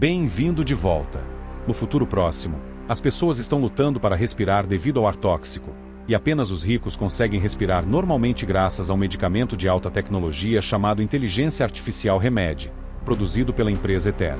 Bem-vindo de volta. No futuro próximo, as pessoas estão lutando para respirar devido ao ar tóxico, e apenas os ricos conseguem respirar normalmente graças a um medicamento de alta tecnologia chamado Inteligência Artificial Remedy, produzido pela empresa Etera.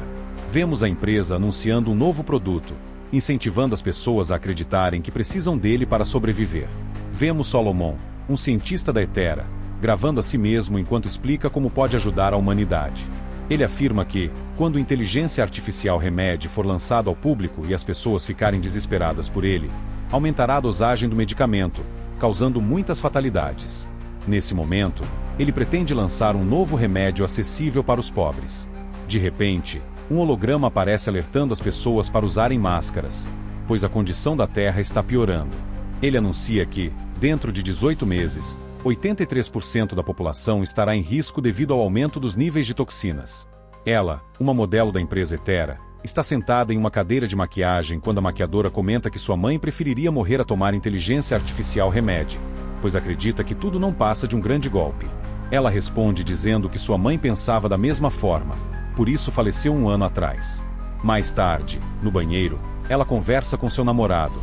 Vemos a empresa anunciando um novo produto, incentivando as pessoas a acreditarem que precisam dele para sobreviver. Vemos Solomon, um cientista da Etera, gravando a si mesmo enquanto explica como pode ajudar a humanidade. Ele afirma que, quando Inteligência Artificial Remedy for lançado ao público e as pessoas ficarem desesperadas por ele, aumentará a dosagem do medicamento, causando muitas fatalidades. Nesse momento, ele pretende lançar um novo remédio acessível para os pobres. De repente, um holograma aparece alertando as pessoas para usarem máscaras, pois a condição da Terra está piorando. Ele anuncia que, dentro de 18 meses, 83% da população estará em risco devido ao aumento dos níveis de toxinas. Ela, uma modelo da empresa Etera, está sentada em uma cadeira de maquiagem quando a maquiadora comenta que sua mãe preferiria morrer a tomar inteligência artificial Remedy, pois acredita que tudo não passa de um grande golpe. Ela responde dizendo que sua mãe pensava da mesma forma, por isso faleceu um ano atrás. Mais tarde, no banheiro, ela conversa com seu namorado,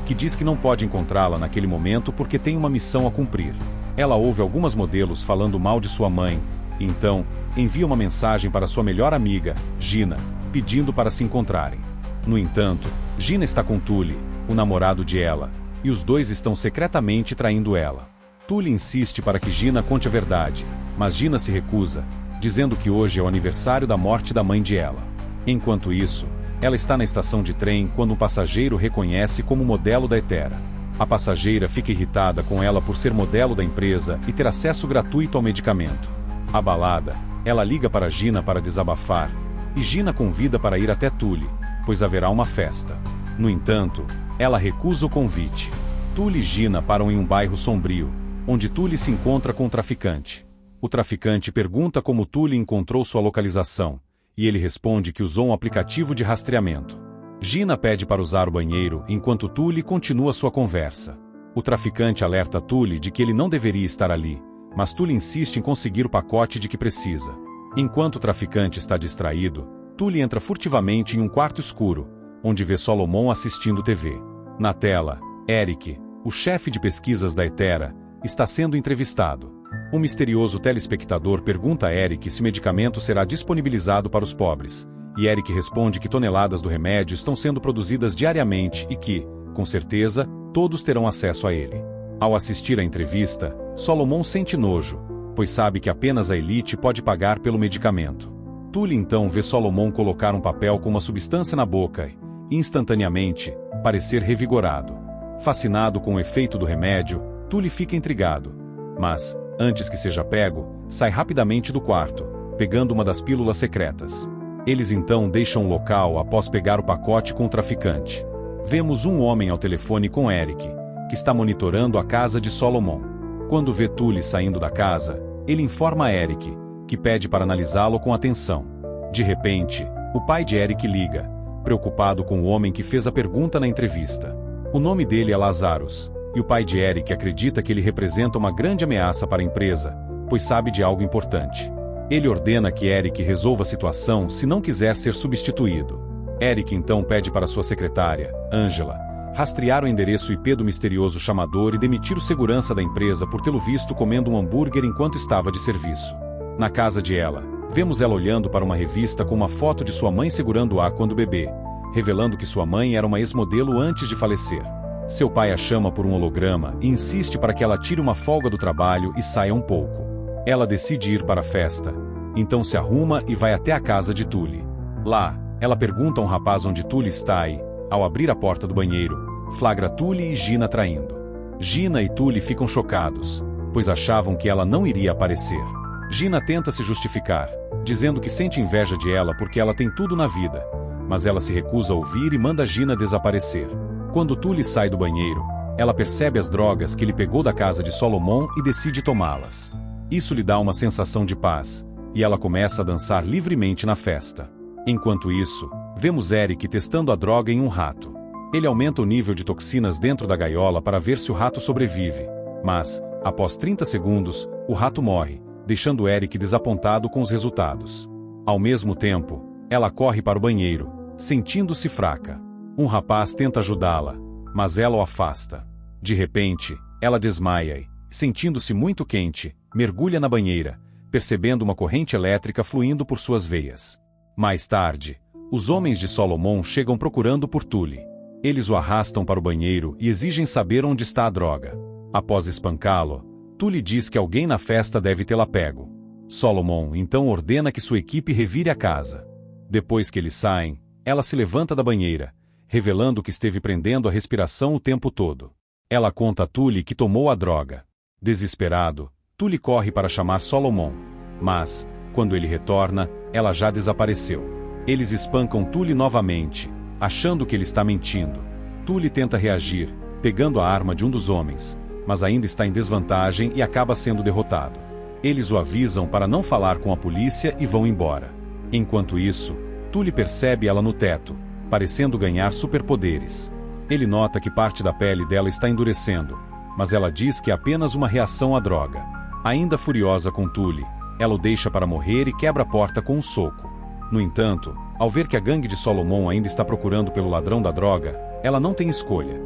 que diz que não pode encontrá-la naquele momento porque tem uma missão a cumprir. Ela ouve algumas modelos falando mal de sua mãe, e então, envia uma mensagem para sua melhor amiga, Gina, pedindo para se encontrarem. No entanto, Gina está com Tully, o namorado de ela, e os dois estão secretamente traindo ela. Tully insiste para que Gina conte a verdade, mas Gina se recusa, dizendo que hoje é o aniversário da morte da mãe de ela. Enquanto isso, ela está na estação de trem quando um passageiro reconhece como modelo da Etera. A passageira fica irritada com ela por ser modelo da empresa e ter acesso gratuito ao medicamento. Abalada, ela liga para Gina para desabafar, e Gina convida para ir até Tully, pois haverá uma festa. No entanto, ela recusa o convite. Tully e Gina param em um bairro sombrio, onde Tully se encontra com o traficante. O traficante pergunta como Tully encontrou sua localização, e ele responde que usou um aplicativo de rastreamento. Gina pede para usar o banheiro enquanto Tully continua sua conversa. O traficante alerta Tully de que ele não deveria estar ali, mas Tully insiste em conseguir o pacote de que precisa. Enquanto o traficante está distraído, Tully entra furtivamente em um quarto escuro, onde vê Solomon assistindo TV. Na tela, Eric, o chefe de pesquisas da Etera, está sendo entrevistado. Um misterioso telespectador pergunta a Eric se medicamento será disponibilizado para os pobres, e Eric responde que toneladas do remédio estão sendo produzidas diariamente e que, com certeza, todos terão acesso a ele. Ao assistir à entrevista, Solomon sente nojo, pois sabe que apenas a elite pode pagar pelo medicamento. Tully então vê Solomon colocar um papel com uma substância na boca e, instantaneamente, parecer revigorado. Fascinado com o efeito do remédio, Tully fica intrigado, mas, antes que seja pego, sai rapidamente do quarto, pegando uma das pílulas secretas. Eles então deixam o local após pegar o pacote com o traficante. Vemos um homem ao telefone com Eric, que está monitorando a casa de Solomon. Quando vê Tully saindo da casa, ele informa a Eric, que pede para analisá-lo com atenção. De repente, o pai de Eric liga, preocupado com o homem que fez a pergunta na entrevista. O nome dele é Lazarus, e o pai de Eric acredita que ele representa uma grande ameaça para a empresa, pois sabe de algo importante. Ele ordena que Eric resolva a situação se não quiser ser substituído. Eric então pede para sua secretária, Angela, rastrear o endereço IP do misterioso chamador e demitir o segurança da empresa por tê-lo visto comendo um hambúrguer enquanto estava de serviço. Na casa de ela, vemos ela olhando para uma revista com uma foto de sua mãe segurando-a quando bebê, revelando que sua mãe era uma ex-modelo antes de falecer. Seu pai a chama por um holograma e insiste para que ela tire uma folga do trabalho e saia um pouco. Ela decide ir para a festa, então se arruma e vai até a casa de Tully. Lá, ela pergunta a um rapaz onde Tully está e, ao abrir a porta do banheiro, flagra Tully e Gina traindo. Gina e Tully ficam chocados, pois achavam que ela não iria aparecer. Gina tenta se justificar, dizendo que sente inveja de ela porque ela tem tudo na vida, mas ela se recusa a ouvir e manda Gina desaparecer. Quando Tully sai do banheiro, ela percebe as drogas que ele pegou da casa de Solomon e decide tomá-las. Isso lhe dá uma sensação de paz, e ela começa a dançar livremente na festa. Enquanto isso, vemos Eric testando a droga em um rato. Ele aumenta o nível de toxinas dentro da gaiola para ver se o rato sobrevive, mas, após 30 segundos, o rato morre, deixando Eric desapontado com os resultados. Ao mesmo tempo, ela corre para o banheiro, sentindo-se fraca. Um rapaz tenta ajudá-la, mas ela o afasta. De repente, ela desmaia e, sentindo-se muito quente, mergulha na banheira, percebendo uma corrente elétrica fluindo por suas veias. Mais tarde, os homens de Solomon chegam procurando por Tully. Eles o arrastam para o banheiro e exigem saber onde está a droga. Após espancá-lo, Tully diz que alguém na festa deve tê-la pego. Solomon então ordena que sua equipe revire a casa. Depois que eles saem, ela se levanta da banheira, revelando que esteve prendendo a respiração o tempo todo. Ela conta a Tully que tomou a droga. Desesperado, Tully corre para chamar Solomon, mas, quando ele retorna, ela já desapareceu. Eles espancam Tully novamente, achando que ele está mentindo. Tully tenta reagir, pegando a arma de um dos homens, mas ainda está em desvantagem e acaba sendo derrotado. Eles o avisam para não falar com a polícia e vão embora. Enquanto isso, Tully percebe ela no teto, parecendo ganhar superpoderes. Ele nota que parte da pele dela está endurecendo, mas ela diz que é apenas uma reação à droga. Ainda furiosa com Tully, ela o deixa para morrer e quebra a porta com um soco. No entanto, ao ver que a gangue de Solomon ainda está procurando pelo ladrão da droga, ela não tem escolha.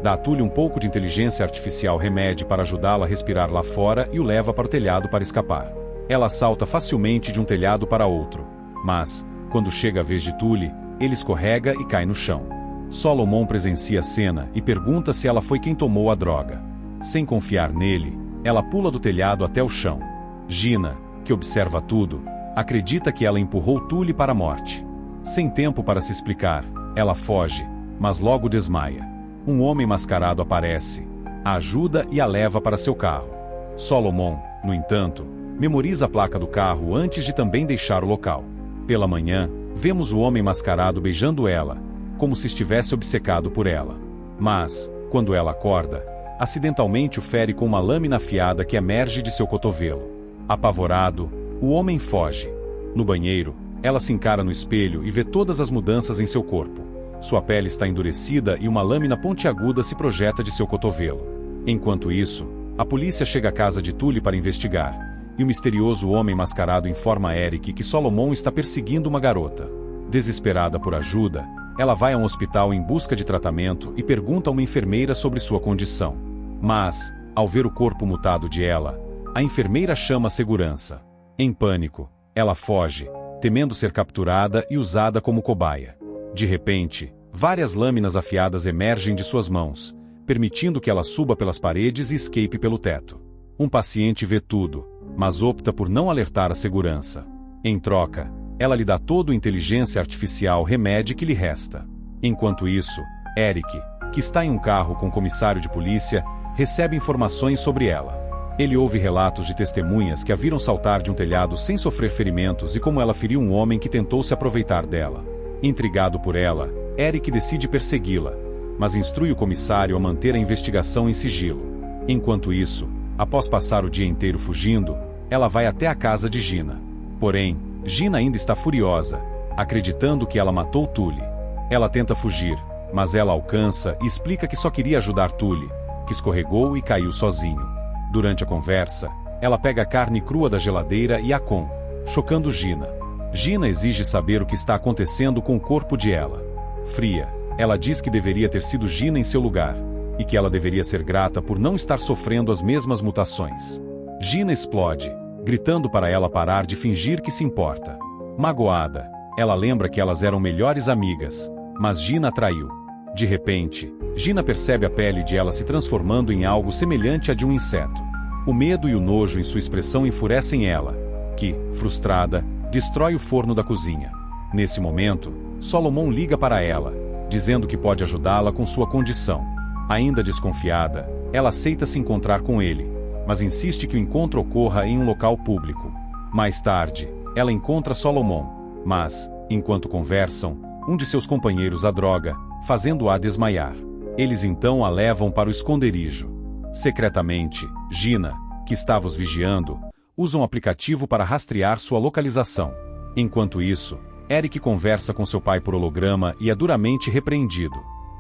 Dá a Tully um pouco de inteligência artificial remédio para ajudá-la a respirar lá fora e o leva para o telhado para escapar. Ela salta facilmente de um telhado para outro, mas, quando chega a vez de Tully, ele escorrega e cai no chão. Solomon presencia a cena e pergunta se ela foi quem tomou a droga. Sem confiar nele, ela pula do telhado até o chão. Gina, que observa tudo, acredita que ela empurrou Tully para a morte. Sem tempo para se explicar, ela foge, mas logo desmaia. Um homem mascarado aparece, a ajuda e a leva para seu carro. Solomon, no entanto, memoriza a placa do carro antes de também deixar o local. Pela manhã, vemos o homem mascarado beijando ela, como se estivesse obcecado por ela. Mas, quando ela acorda, acidentalmente o fere com uma lâmina afiada que emerge de seu cotovelo. Apavorado, o homem foge. No banheiro, ela se encara no espelho e vê todas as mudanças em seu corpo. Sua pele está endurecida e uma lâmina pontiaguda se projeta de seu cotovelo. Enquanto isso, a polícia chega à casa de Tully para investigar, e o misterioso homem mascarado informa a Eric que Solomon está perseguindo uma garota. Desesperada por ajuda, ela vai a um hospital em busca de tratamento e pergunta a uma enfermeira sobre sua condição. Mas, ao ver o corpo mutado de ela, a enfermeira chama a segurança. Em pânico, ela foge, temendo ser capturada e usada como cobaia. De repente, várias lâminas afiadas emergem de suas mãos, permitindo que ela suba pelas paredes e escape pelo teto. Um paciente vê tudo, mas opta por não alertar a segurança. Em troca, ela lhe dá todo o inteligência artificial remédio que lhe resta. Enquanto isso, Eric, que está em um carro com o comissário de polícia, recebe informações sobre ela. Ele ouve relatos de testemunhas que a viram saltar de um telhado sem sofrer ferimentos e como ela feriu um homem que tentou se aproveitar dela. Intrigado por ela, Eric decide persegui-la, mas instrui o comissário a manter a investigação em sigilo. Enquanto isso, após passar o dia inteiro fugindo, ela vai até a casa de Gina. Porém, Gina ainda está furiosa, acreditando que ela matou Tully. Ela tenta fugir, mas ela alcança e explica que só queria ajudar Tully, que escorregou e caiu sozinho. Durante a conversa, ela pega a carne crua da geladeira e a come, chocando Gina. Gina exige saber o que está acontecendo com o corpo de ela. Fria, ela diz que deveria ter sido Gina em seu lugar, e que ela deveria ser grata por não estar sofrendo as mesmas mutações. Gina explode, gritando para ela parar de fingir que se importa. Magoada, ela lembra que elas eram melhores amigas, mas Gina a traiu. De repente, Gina percebe a pele de ela se transformando em algo semelhante à de um inseto. O medo e o nojo em sua expressão enfurecem ela, que, frustrada, destrói o forno da cozinha. Nesse momento, Solomon liga para ela, dizendo que pode ajudá-la com sua condição. Ainda desconfiada, ela aceita se encontrar com ele, mas insiste que o encontro ocorra em um local público. Mais tarde, ela encontra Solomon, mas, enquanto conversam, um de seus companheiros a droga, fazendo-a desmaiar. Eles então a levam para o esconderijo. Secretamente, Gina, que estava os vigiando, usa um aplicativo para rastrear sua localização. Enquanto isso, Eric conversa com seu pai por holograma e é duramente repreendido.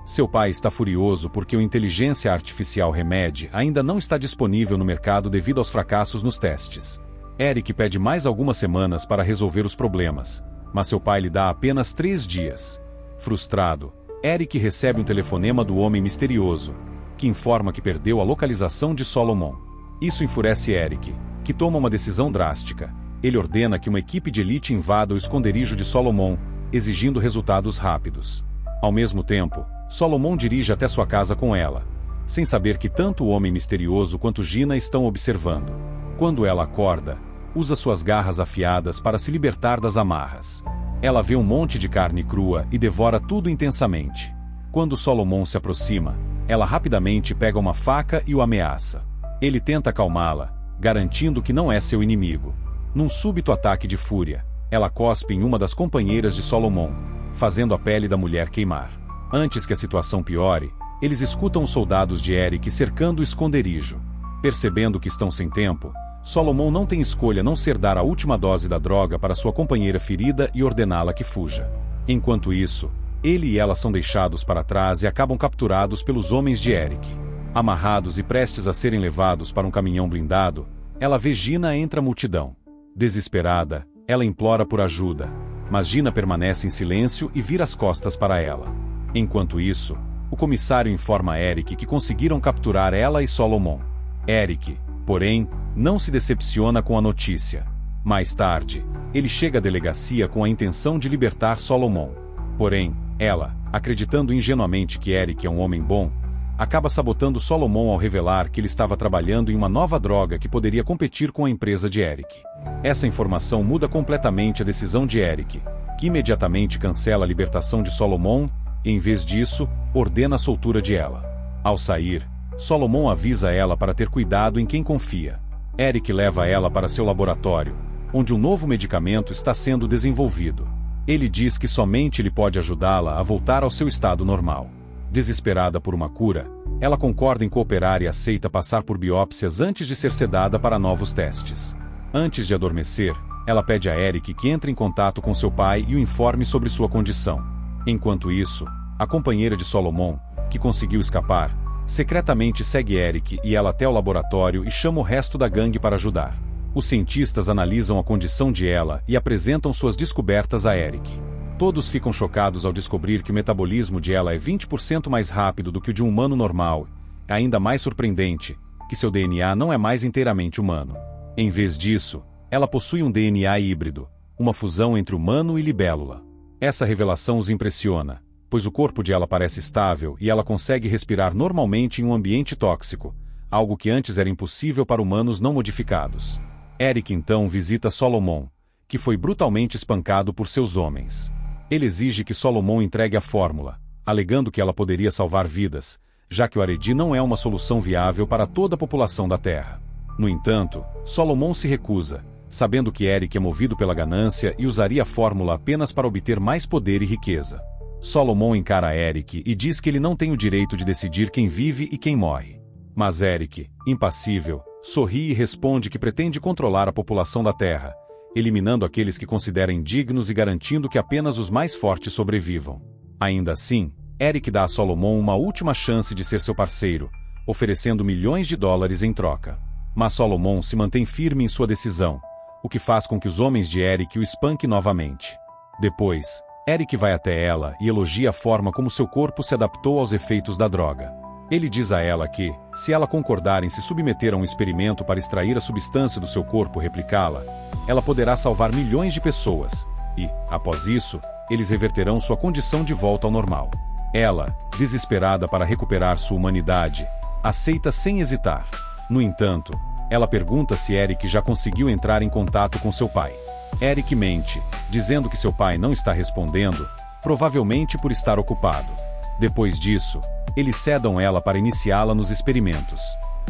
Seu pai está furioso porque o inteligência artificial Remedy ainda não está disponível no mercado devido aos fracassos nos testes. Eric pede mais algumas semanas para resolver os problemas, mas seu pai lhe dá apenas 3 dias. Frustrado, Eric recebe um telefonema do homem misterioso, que informa que perdeu a localização de Solomon. Isso enfurece Eric, que toma uma decisão drástica. Ele ordena que uma equipe de elite invada o esconderijo de Solomon, exigindo resultados rápidos. Ao mesmo tempo, Solomon dirige até sua casa com ela, sem saber que tanto o homem misterioso quanto Gina estão observando. Quando ela acorda, usa suas garras afiadas para se libertar das amarras. Ela vê um monte de carne crua e devora tudo intensamente. Quando Solomon se aproxima, ela rapidamente pega uma faca e o ameaça. Ele tenta acalmá-la, garantindo que não é seu inimigo. Num súbito ataque de fúria, ela cospe em uma das companheiras de Solomon, fazendo a pele da mulher queimar. Antes que a situação piore, eles escutam os soldados de Eric cercando o esconderijo. Percebendo que estão sem tempo, Solomon não tem escolha a não ser dar a última dose da droga para sua companheira ferida e ordená-la que fuja. Enquanto isso, ele e ela são deixados para trás e acabam capturados pelos homens de Eric. Amarrados e prestes a serem levados para um caminhão blindado, ela vê Gina entre a multidão. Desesperada, ela implora por ajuda, mas Gina permanece em silêncio e vira as costas para ela. Enquanto isso, o comissário informa a Eric que conseguiram capturar ela e Solomon. Eric, porém, não se decepciona com a notícia. Mais tarde, ele chega à delegacia com a intenção de libertar Solomon. Porém, ela, acreditando ingenuamente que Eric é um homem bom, acaba sabotando Solomon ao revelar que ele estava trabalhando em uma nova droga que poderia competir com a empresa de Eric. Essa informação muda completamente a decisão de Eric, que imediatamente cancela a libertação de Solomon e, em vez disso, ordena a soltura de ela. Ao sair, Solomon avisa ela para ter cuidado em quem confia. Eric leva ela para seu laboratório, onde um novo medicamento está sendo desenvolvido. Ele diz que somente ele pode ajudá-la a voltar ao seu estado normal. Desesperada por uma cura, ela concorda em cooperar e aceita passar por biópsias antes de ser sedada para novos testes. Antes de adormecer, ela pede a Eric que entre em contato com seu pai e o informe sobre sua condição. Enquanto isso, a companheira de Solomon, que conseguiu escapar, secretamente segue Eric e ela até o laboratório e chama o resto da gangue para ajudar. Os cientistas analisam a condição de ela e apresentam suas descobertas a Eric. Todos ficam chocados ao descobrir que o metabolismo de ela é 20% mais rápido do que o de um humano normal. É ainda mais surpreendente, que seu DNA não é mais inteiramente humano. Em vez disso, ela possui um DNA híbrido, uma fusão entre humano e libélula. Essa revelação os impressiona, pois o corpo de ela parece estável e ela consegue respirar normalmente em um ambiente tóxico, algo que antes era impossível para humanos não modificados. Eric então visita Solomon, que foi brutalmente espancado por seus homens. Ele exige que Solomon entregue a fórmula, alegando que ela poderia salvar vidas, já que o Aredi não é uma solução viável para toda a população da Terra. No entanto, Solomon se recusa, sabendo que Eric é movido pela ganância e usaria a fórmula apenas para obter mais poder e riqueza. Solomon encara Eric e diz que ele não tem o direito de decidir quem vive e quem morre. Mas Eric, impassível, sorri e responde que pretende controlar a população da Terra, eliminando aqueles que considera indignos e garantindo que apenas os mais fortes sobrevivam. Ainda assim, Eric dá a Solomon uma última chance de ser seu parceiro, oferecendo milhões de dólares em troca. Mas Solomon se mantém firme em sua decisão, o que faz com que os homens de Eric o espanquem novamente. Depois, Eric vai até ela e elogia a forma como seu corpo se adaptou aos efeitos da droga. Ele diz a ela que, se ela concordar em se submeter a um experimento para extrair a substância do seu corpo e replicá-la, ela poderá salvar milhões de pessoas, e, após isso, eles reverterão sua condição de volta ao normal. Ela, desesperada para recuperar sua humanidade, aceita sem hesitar. No entanto, ela pergunta se Eric já conseguiu entrar em contato com seu pai. Eric mente, dizendo que seu pai não está respondendo, provavelmente por estar ocupado. Depois disso, eles sedam ela para iniciá-la nos experimentos.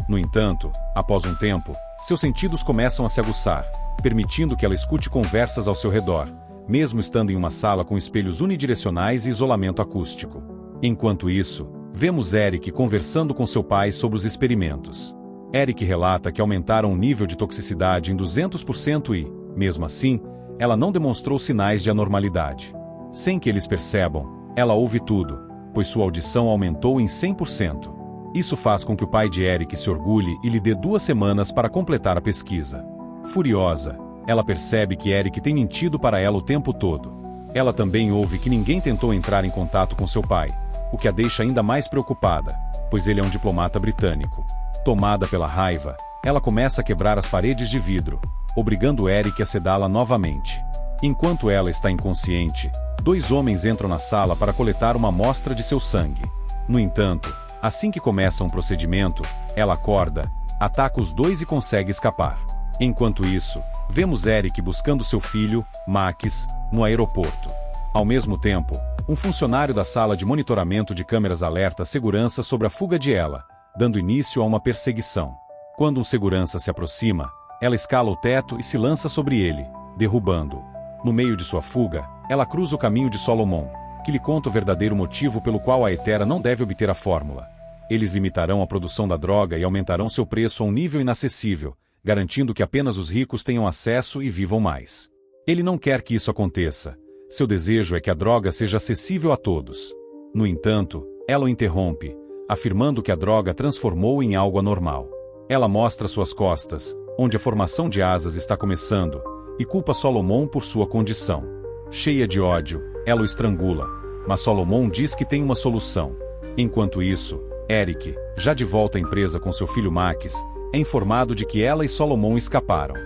No entanto, após um tempo, seus sentidos começam a se aguçar, permitindo que ela escute conversas ao seu redor, mesmo estando em uma sala com espelhos unidirecionais e isolamento acústico. Enquanto isso, vemos Eric conversando com seu pai sobre os experimentos. Eric relata que aumentaram o nível de toxicidade em 200% e, mesmo assim, ela não demonstrou sinais de anormalidade. Sem que eles percebam, ela ouve tudo, pois sua audição aumentou em 100%. Isso faz com que o pai de Eric se orgulhe e lhe dê 2 semanas para completar a pesquisa. Furiosa, ela percebe que Eric tem mentido para ela o tempo todo. Ela também ouve que ninguém tentou entrar em contato com seu pai, o que a deixa ainda mais preocupada, pois ele é um diplomata britânico. Tomada pela raiva, ela começa a quebrar as paredes de vidro, obrigando Eric a sedá-la novamente. Enquanto ela está inconsciente, 2 homens entram na sala para coletar uma amostra de seu sangue. No entanto, assim que começa um procedimento, ela acorda, ataca os 2 e consegue escapar. Enquanto isso, vemos Eric buscando seu filho, Max, no aeroporto. Ao mesmo tempo, um funcionário da sala de monitoramento de câmeras alerta a segurança sobre a fuga de Ella, dando início a uma perseguição. Quando um segurança se aproxima, ela escala o teto e se lança sobre ele, derrubando-o. No meio de sua fuga, ela cruza o caminho de Solomon, que lhe conta o verdadeiro motivo pelo qual a Hetera não deve obter a fórmula. Eles limitarão a produção da droga e aumentarão seu preço a um nível inacessível, garantindo que apenas os ricos tenham acesso e vivam mais. Ele não quer que isso aconteça. Seu desejo é que a droga seja acessível a todos. No entanto, ela o interrompe, afirmando que a droga transformou-o em algo anormal. Ela mostra suas costas, onde a formação de asas está começando, e culpa Solomon por sua condição. Cheia de ódio, ela o estrangula, mas Solomon diz que tem uma solução. Enquanto isso, Eric, já de volta à empresa com seu filho Max, é informado de que ela e Solomon escaparam.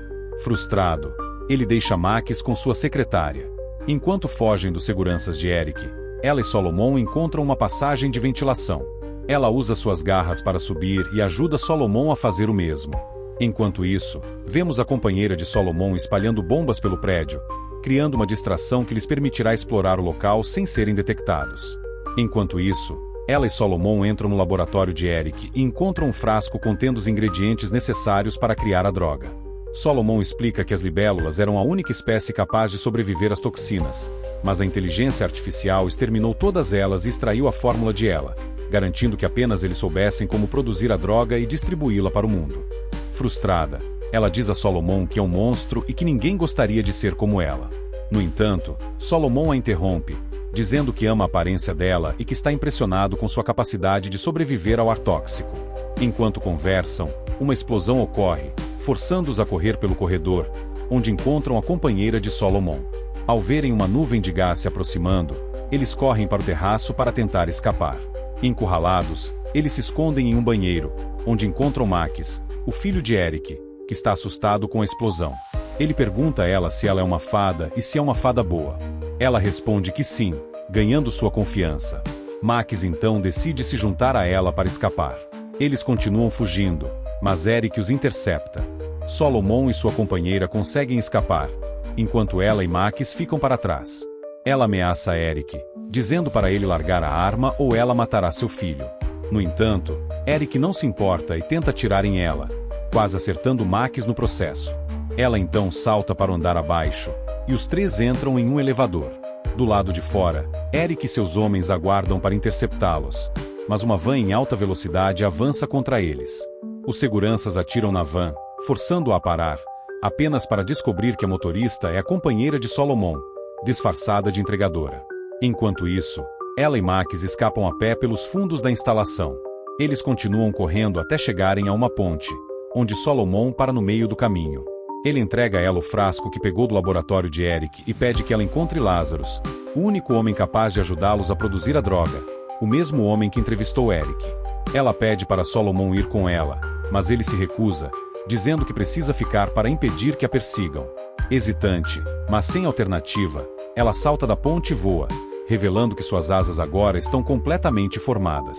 Frustrado, ele deixa Max com sua secretária. Enquanto fogem dos seguranças de Eric, ela e Solomon encontram uma passagem de ventilação. Ela usa suas garras para subir e ajuda Solomon a fazer o mesmo. Enquanto isso, vemos a companheira de Solomon espalhando bombas pelo prédio, criando uma distração que lhes permitirá explorar o local sem serem detectados. Enquanto isso, ela e Solomon entram no laboratório de Eric e encontram um frasco contendo os ingredientes necessários para criar a droga. Solomon explica que as libélulas eram a única espécie capaz de sobreviver às toxinas, mas a inteligência artificial exterminou todas elas e extraiu a fórmula de Ella, garantindo que apenas eles soubessem como produzir a droga e distribuí-la para o mundo. Frustrada, ela diz a Solomon que é um monstro e que ninguém gostaria de ser como ela. No entanto, Solomon a interrompe, dizendo que ama a aparência dela e que está impressionado com sua capacidade de sobreviver ao ar tóxico. Enquanto conversam, uma explosão ocorre, forçando-os a correr pelo corredor, onde encontram a companheira de Solomon. Ao verem uma nuvem de gás se aproximando, eles correm para o terraço para tentar escapar. Encurralados, eles se escondem em um banheiro, onde encontram Max, o filho de Eric, que está assustado com a explosão. Ele pergunta a ela se ela é uma fada e se é uma fada boa. Ela responde que sim, ganhando sua confiança. Max então decide se juntar a ela para escapar. Eles continuam fugindo, mas Eric os intercepta. Solomon e sua companheira conseguem escapar, enquanto ela e Max ficam para trás. Ela ameaça Eric, dizendo para ele largar a arma ou ela matará seu filho. No entanto, Eric não se importa e tenta atirar em ela, quase acertando Max no processo. Ela então salta para o andar abaixo, e os 3 entram em um elevador. Do lado de fora, Eric e seus homens aguardam para interceptá-los, mas uma van em alta velocidade avança contra eles. Os seguranças atiram na van, forçando-a a parar, apenas para descobrir que a motorista é a companheira de Solomon, disfarçada de entregadora. Enquanto isso, ela e Max escapam a pé pelos fundos da instalação. Eles continuam correndo até chegarem a uma ponte, onde Solomon para no meio do caminho. Ele entrega a ela o frasco que pegou do laboratório de Eric e pede que ela encontre Lazarus, o único homem capaz de ajudá-los a produzir a droga, o mesmo homem que entrevistou Eric. Ela pede para Solomon ir com ela, mas ele se recusa, dizendo que precisa ficar para impedir que a persigam. Hesitante, mas sem alternativa, ela salta da ponte e voa, revelando que suas asas agora estão completamente formadas.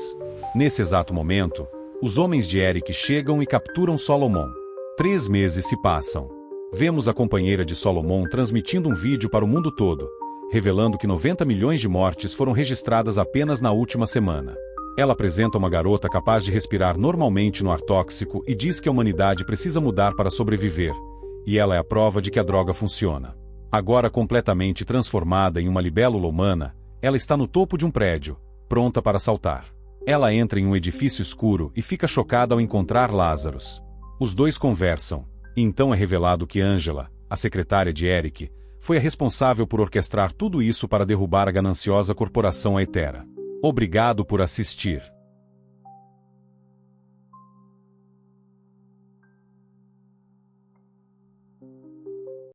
Nesse exato momento, os homens de Eric chegam e capturam Solomon. 3 meses se passam. Vemos a companheira de Solomon transmitindo um vídeo para o mundo todo, revelando que 90 milhões de mortes foram registradas apenas na última semana. Ela apresenta uma garota capaz de respirar normalmente no ar tóxico e diz que a humanidade precisa mudar para sobreviver, e ela é a prova de que a droga funciona. Agora completamente transformada em uma libélula humana, ela está no topo de um prédio, pronta para saltar. Ela entra em um edifício escuro e fica chocada ao encontrar Lazarus. Os 2 conversam, e então é revelado que Angela, a secretária de Eric, foi a responsável por orquestrar tudo isso para derrubar a gananciosa corporação Hetera. Obrigado por assistir.